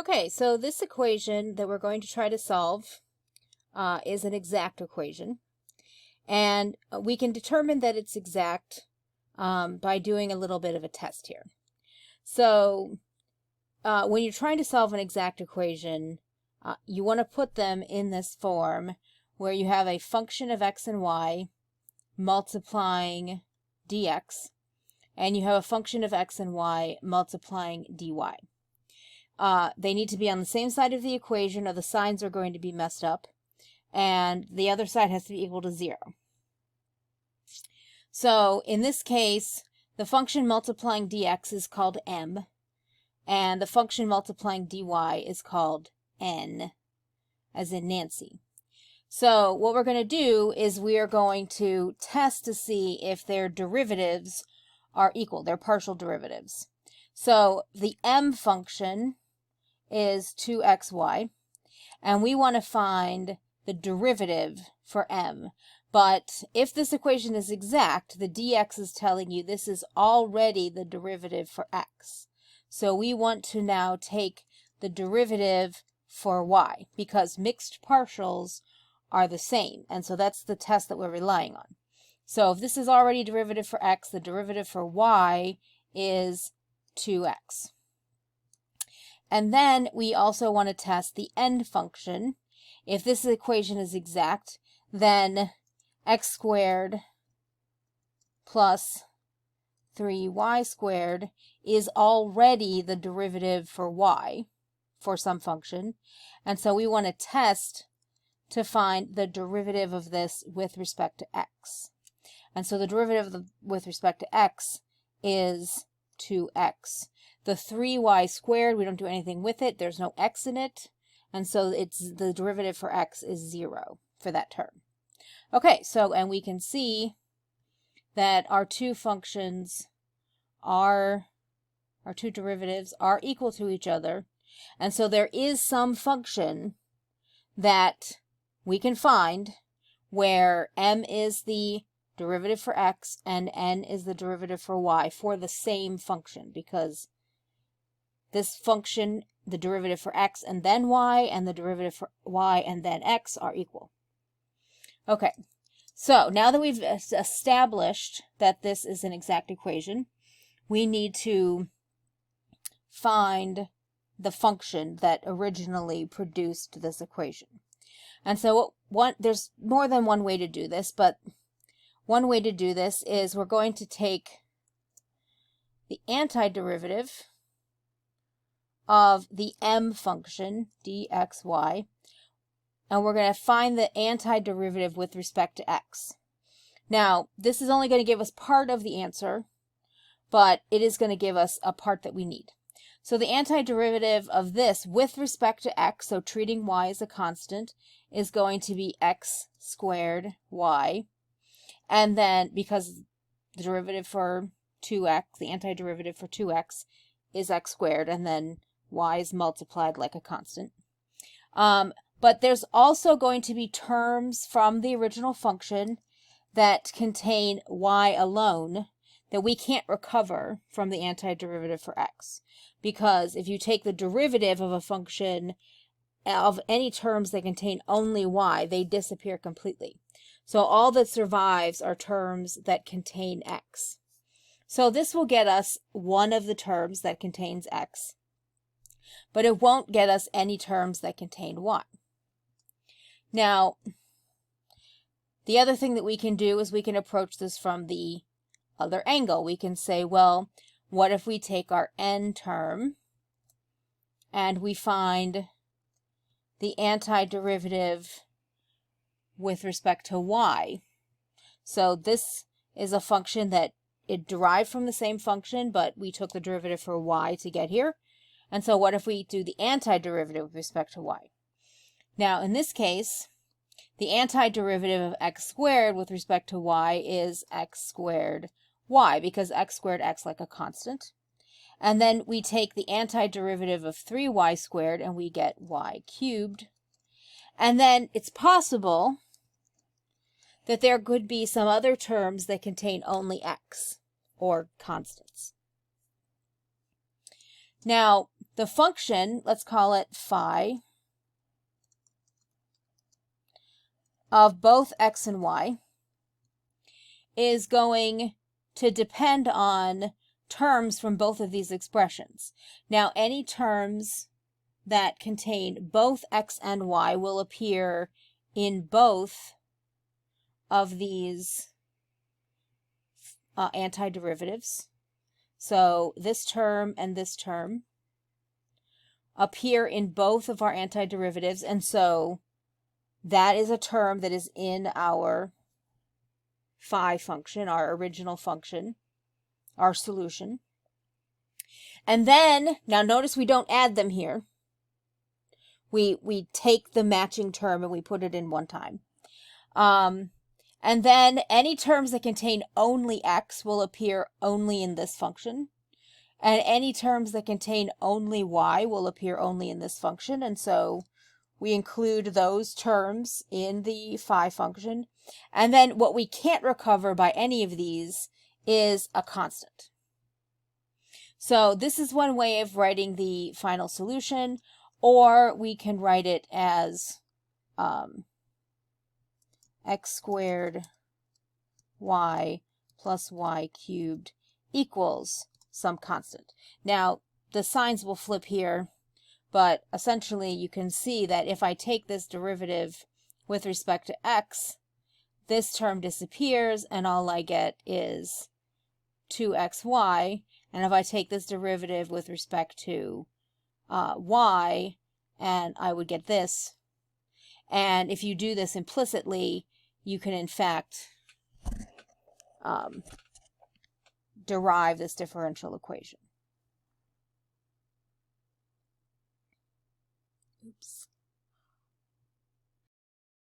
Okay, so this equation that we're going to try to solve is an exact equation. And we can determine that it's exact by doing a little bit of a test here. So when you're trying to solve an exact equation, you want to put them in this form where you have a function of x and y multiplying dx, and you have a function of x and y multiplying dy. They need to be on the same side of the equation or the signs are going to be messed up, and the other side has to be equal to 0. So in this case, the function multiplying dx is called m, and the function multiplying dy is called n, as in Nancy. So what we're going to do is we are going to test to see if their derivatives are equal, their partial derivatives. So the m function is 2xy, and we want to find the derivative for m. But if this equation is exact, the dx is telling you this is already the derivative for x. So we want to now take the derivative for y, because mixed partials are the same, and so that's the test that we're relying on. So if this is already derivative for x, the derivative for y is 2x. And then we also want to test the end function. If this equation is exact, then x squared plus 3y squared is already the derivative for y, for some function. And so we want to test to find the derivative of this with respect to x. And so the derivative with respect to x is 2x. The 3y squared, we don't do anything with it. There's no x in it. And so the derivative for x is 0 for that term. Okay, so, and we can see that our two functions our two derivatives are equal to each other. And so there is some function that we can find where m is the derivative for x and n is the derivative for y for the same function, because this function, the derivative for x and then y, and the derivative for y and then x are equal. Okay, so now that we've established that this is an exact equation, we need to find the function that originally produced this equation. And so there's more than one way to do this, but one way to do this is we're going to take the antiderivative of the m function, dxy, and we're going to find the antiderivative with respect to x. Now, this is only going to give us part of the answer, but it is going to give us a part that we need. So the antiderivative of this with respect to x, so treating y as a constant, is going to be x squared y. And then, because the derivative for 2x, the antiderivative for 2x is x squared, and then y is multiplied like a constant. But there's also going to be terms from the original function that contain y alone that we can't recover from the antiderivative for x. Because if you take the derivative of a function of any terms that contain only y, they disappear completely. So all that survives are terms that contain x. So this will get us one of the terms that contains x, but it won't get us any terms that contain y. Now, the other thing that we can do is we can approach this from the other angle. We can say, well, what if we take our n term and we find the antiderivative with respect to y? So this is a function that it derived from the same function, but we took the derivative for y to get here. And so what if we do the antiderivative with respect to y? Now, in this case, the antiderivative of x squared with respect to y is x squared y, because x squared acts like a constant. And then we take the antiderivative of 3y squared and we get y cubed. And then it's possible that there could be some other terms that contain only x, or constants. Now, the function, let's call it phi, of both x and y is going to depend on terms from both of these expressions. Now, any terms that contain both x and y will appear in both of these antiderivatives. So this term and this term appear in both of our antiderivatives, and so that is a term that is in our phi function, our original function, our solution. And then, now notice we don't add them here. We take the matching term and we put it in one time. And then any terms that contain only x will appear only in this function. And any terms that contain only y will appear only in this function. And so we include those terms in the phi function. And then what we can't recover by any of these is a constant. So this is one way of writing the final solution, or we can write it as x squared y plus y cubed equals some constant. Now, the signs will flip here, but essentially you can see that if I take this derivative with respect to x, this term disappears and all I get is 2xy. And if I take this derivative with respect to y, and I would get this. And if you do this implicitly, you can in fact derive this differential equation. Oops.